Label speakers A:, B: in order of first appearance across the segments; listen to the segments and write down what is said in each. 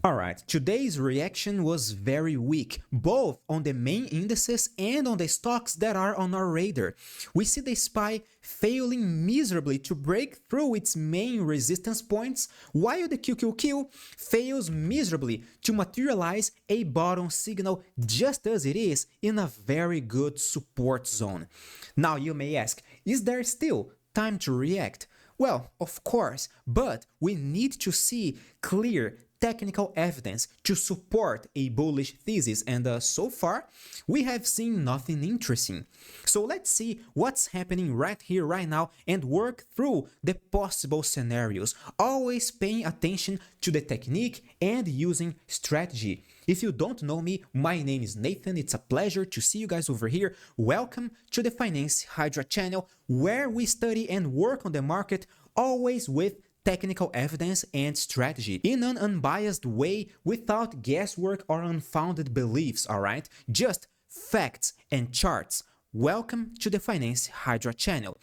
A: Alright, today's reaction was very weak, both on the main indices and on the stocks that are on our radar. We see the SPY failing miserably to break through its main resistance points, while the QQQ fails miserably to materialize a bottom signal just as it is in a very good support zone. Now you may ask, is there still time to react? Well, of course, but we need to see clear technical evidence to support a bullish thesis, and so far we have seen nothing interesting. So let's see what's happening right here, right now, and work through the possible scenarios, always paying attention to the technique and using strategy. If you don't know me, my name is Nathan. It's a pleasure to see you guys over here. Welcome to the Finance Hydra channel, where we study and work on the market always with technical evidence and strategy in an unbiased way, without guesswork or unfounded beliefs, alright? Just facts and charts. Welcome to the Finance Hydra channel.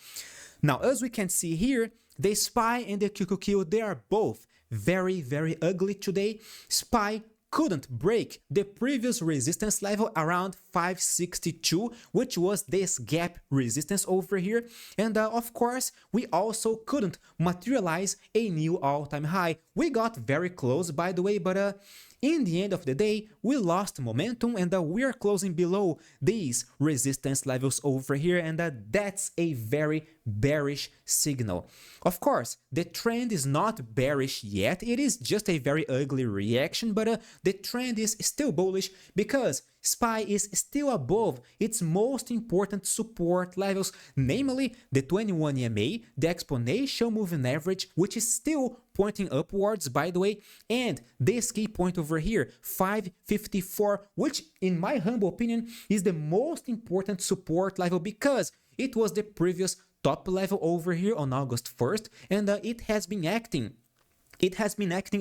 A: Now, as we can see here, the SPY and the QQQ, they are both very ugly today. SPY couldn't break the previous resistance level around 562, which was this gap resistance over here, and of course we also couldn't materialize a new all-time high. We got very close, by the way, but in the end of the day we lost momentum, and we are closing below these resistance levels over here, and that's a very bearish signal. Of course, the trend is not bearish yet, it is just a very ugly reaction, but the trend is still bullish because SPY is still above its most important support levels, namely the 21 EMA, the exponential moving average, which is still pointing upwards, by the way, and this key point over here, 554, which in my humble opinion is the most important support level because it was the previous top level over here on August 1st, and it has been acting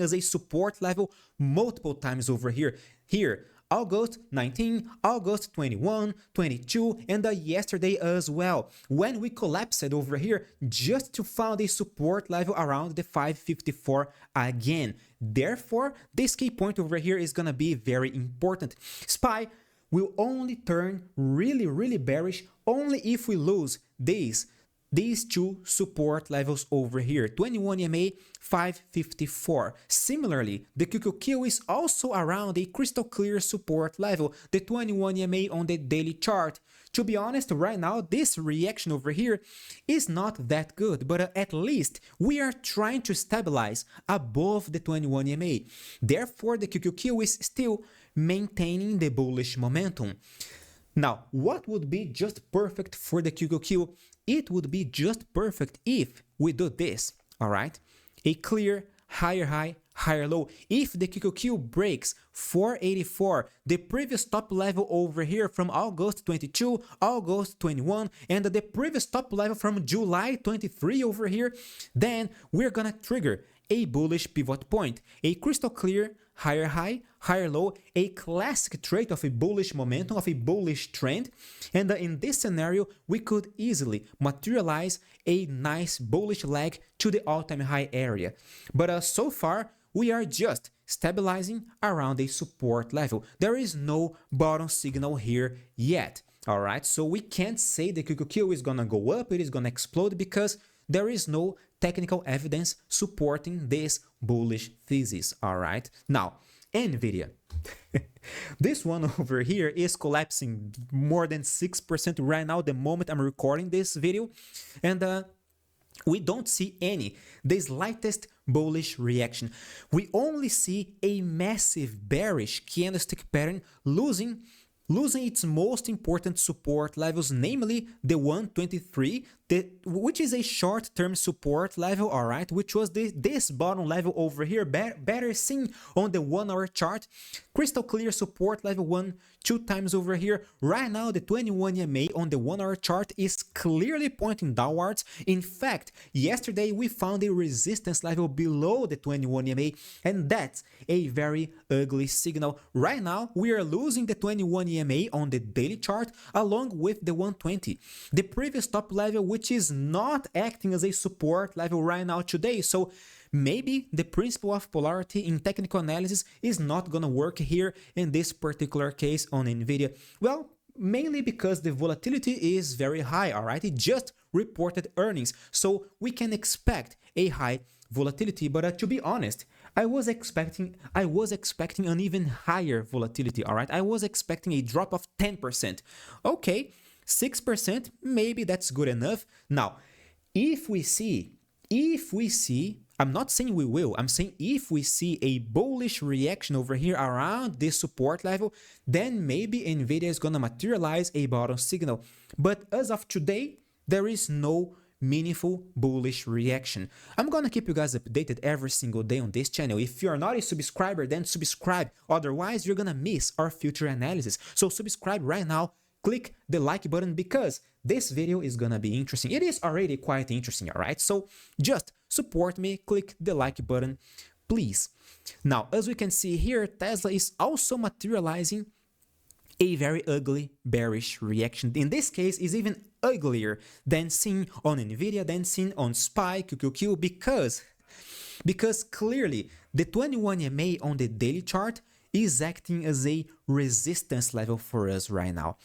A: as a support level multiple times over here. August 19, August 21, 22, and yesterday as well, when we collapsed over here just to find a support level around the 554 again. Therefore, this key point over here is gonna be very important. SPY will only turn really bearish only if we lose these two support levels over here, 21 EMA, 554. Similarly, the QQQ is also around a crystal clear support level, the 21 EMA on the daily chart. To be honest, right now, this reaction over here is not that good, but at least we are trying to stabilize above the 21 EMA. Therefore, the QQQ is still maintaining the bullish momentum. Now, what would be just perfect for the QQQ? It would be just perfect if we do this, alright? A clear higher high, higher low. If the QQQ breaks 484, the previous top level over here from August 22, August 21, and the previous top level from July 23 over here, then we're gonna trigger a bullish pivot point, a crystal clear higher high, higher low, a classic trait of a bullish momentum, of a bullish trend, and in this scenario we could easily materialize a nice bullish leg to the all-time high area. But so far we are just stabilizing around a support level. There is no bottom signal here yet. Alright, so we can't say the QQQ is gonna go up, it is gonna explode, because there is no technical evidence supporting this bullish thesis. Alright, now Nvidia. This one over here is collapsing more than 6% right now the moment I'm recording this video, and we don't see the slightest bullish reaction. We only see a massive bearish candlestick pattern losing its most important support levels, namely the 123, which is a short-term support level, alright, which was this bottom level over here, better seen on the 1 hour chart. Crystal clear support level 2 times over here. Right now the 21 EMA on the 1 hour chart is clearly pointing downwards. In fact, yesterday we found a resistance level below the 21 EMA, and that's a very ugly signal. Right now we are losing the 21 EMA on the daily chart along with the 120, the previous top level, which is not acting as a support level right now today. So maybe the principle of polarity in technical analysis is not gonna work here in this particular case on Nvidia. Well, mainly because the volatility is very high, all right? It just reported earnings, so we can expect a high volatility. But to be honest, I was expecting an even higher volatility, all right? I was expecting a drop of 10%. Okay, 6%, maybe that's good enough. Now, if we see, I'm not saying we will, I'm saying if we see a bullish reaction over here around this support level, then maybe Nvidia is gonna materialize a bottom signal. But as of today, there is no meaningful bullish reaction. I'm gonna keep you guys updated every single day on this channel. If you're not a subscriber, then subscribe. Otherwise, you're gonna miss our future analysis. So subscribe right now. Click the like button because this video is gonna be interesting. It is already quite interesting, all right? So just support me, click the like button, please. Now, as we can see here, Tesla is also materializing a very ugly bearish reaction. In this case, is even uglier than seen on Nvidia, than seen on SPY, QQQ, because clearly the 21 EMA on the daily chart is acting as a resistance level for us right now.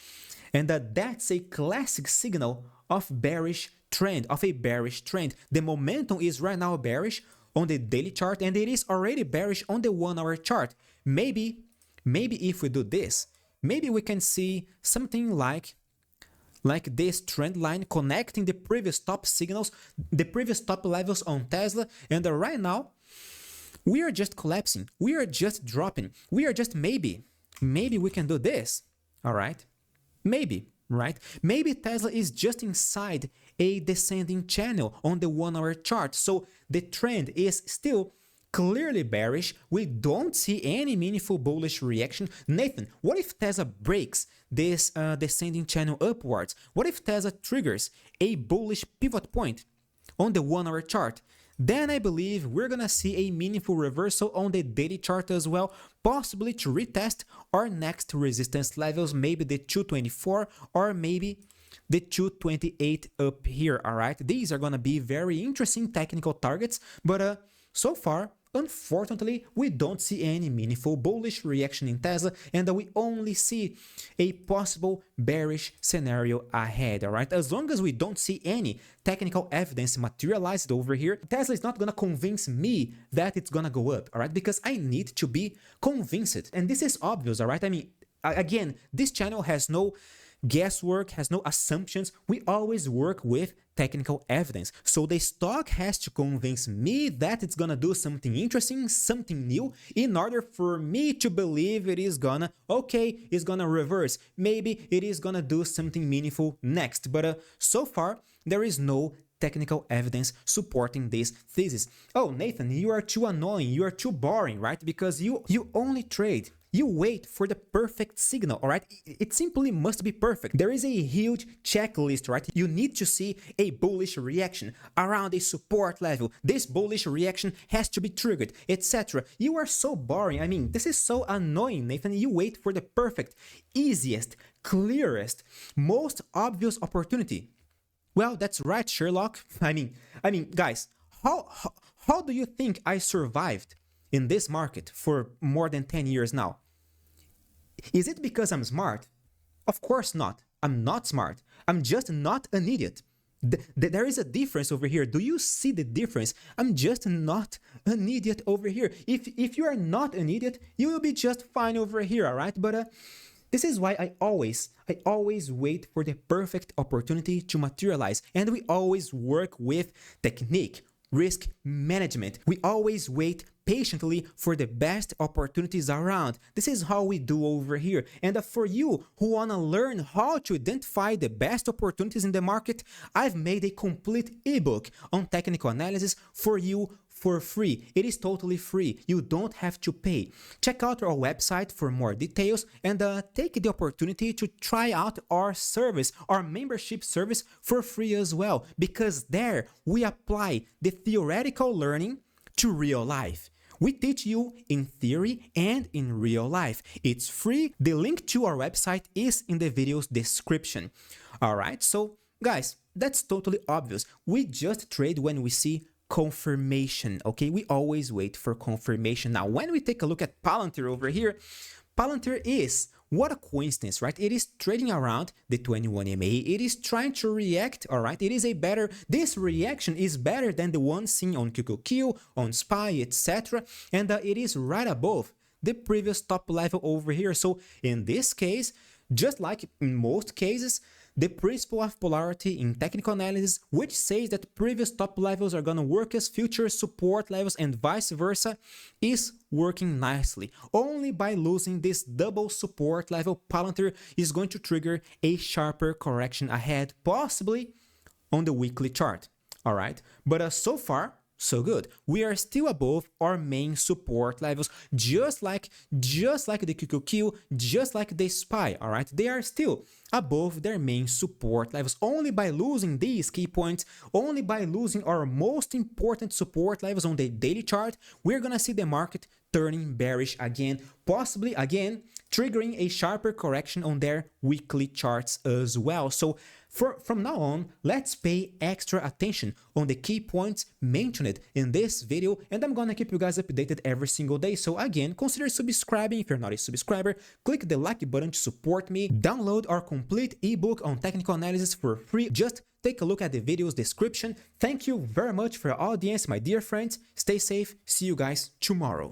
A: And that's a classic signal of bearish trend, of a bearish trend. The momentum is right now bearish on the daily chart, and it is already bearish on the 1 hour chart. Maybe if we do this, maybe we can see something like this trend line connecting the previous top signals, the previous top levels on Tesla, and right now we are just collapsing, we are just dropping, we are just maybe we can do this, all right? Maybe, right? Maybe Tesla is just inside a descending channel on the 1 hour chart, so the trend is still clearly bearish. We don't see any meaningful bullish reaction. Nathan, what if Tesla breaks this descending channel upwards? What if Tesla triggers a bullish pivot point on the 1 hour chart? Then I believe we're gonna see a meaningful reversal on the daily chart as well, possibly to retest our next resistance levels, maybe the 224 or maybe the 228 up here, all right? These are gonna be very interesting technical targets, but so far, unfortunately, we don't see any meaningful bullish reaction in Tesla, and we only see a possible bearish scenario ahead, all right? As long as we don't see any technical evidence materialized over here, Tesla is not gonna convince me that it's gonna go up, all right? Because I need to be convinced, and this is obvious, all right? I mean, again, this channel has no guesswork, has no assumptions. We always work with technical evidence. So the stock has to convince me that it's gonna do something interesting, something new, in order for me to believe it is gonna, okay, it's gonna reverse. Maybe it is gonna do something meaningful next. But so far, there is no technical evidence supporting this thesis. Oh, Nathan, you are too annoying, you are too boring, right? Because you only trade. You wait for the perfect signal, all right? It simply must be perfect. There is a huge checklist, right? You need to see a bullish reaction around a support level. This bullish reaction has to be triggered, etc. You are so boring. I mean, this is so annoying, Nathan. You wait for the perfect, easiest, clearest, most obvious opportunity. Well, that's right, Sherlock. I mean, guys, how do you think I survived in this market for more than 10 years now? Is it because I'm smart? Of course not. I'm not smart. I'm just not an idiot. There is a difference over here. Do you see the difference? I'm just not an idiot over here. If you are not an idiot, you will be just fine over here, all right? But this is why I always wait for the perfect opportunity to materialize, and we always work with technique, risk management. We always wait patiently for the best opportunities around. This is how we do over here. And for you who want to learn how to identify the best opportunities in the market, I've made a complete ebook on technical analysis for you for free. It is totally free. You don't have to pay. Check out our website for more details and take the opportunity to try out our service, our membership service for free as well, because there we apply the theoretical learning to real life. We teach you in theory and in real life. It's free. The link to our website is in the video's description. All right, so guys, that's totally obvious. We just trade when we see confirmation, okay? We always wait for confirmation. Now, when we take a look at Palantir over here, Palantir is, what a coincidence, right? It is trading around the 21 MA. It is trying to react, all right? It is a better, this reaction is better than the one seen on QQQ, on SPY, etc. And it is right above the previous top level over here. So in this case, just like in most cases, the principle of polarity in technical analysis, which says that previous top levels are going to work as future support levels and vice versa, is working nicely. Only by losing this double support level, Palantir is going to trigger a sharper correction ahead, possibly on the weekly chart. All right, but so far, so good. We are still above our main support levels, just like the QQQ, just like the SPY, all right? They are still above their main support levels. Only by losing these key points, only by losing our most important support levels on the daily chart, we're gonna see the market turning bearish again, possibly again triggering a sharper correction on their weekly charts as well. So from now on, let's pay extra attention on the key points mentioned in this video, and I'm gonna keep you guys updated every single day. So again, consider subscribing if you're not a subscriber, click the like button to support me, download our complete ebook on technical analysis for free. Just take a look at the video's description. Thank you very much for your audience, my dear friends. Stay safe. See you guys tomorrow.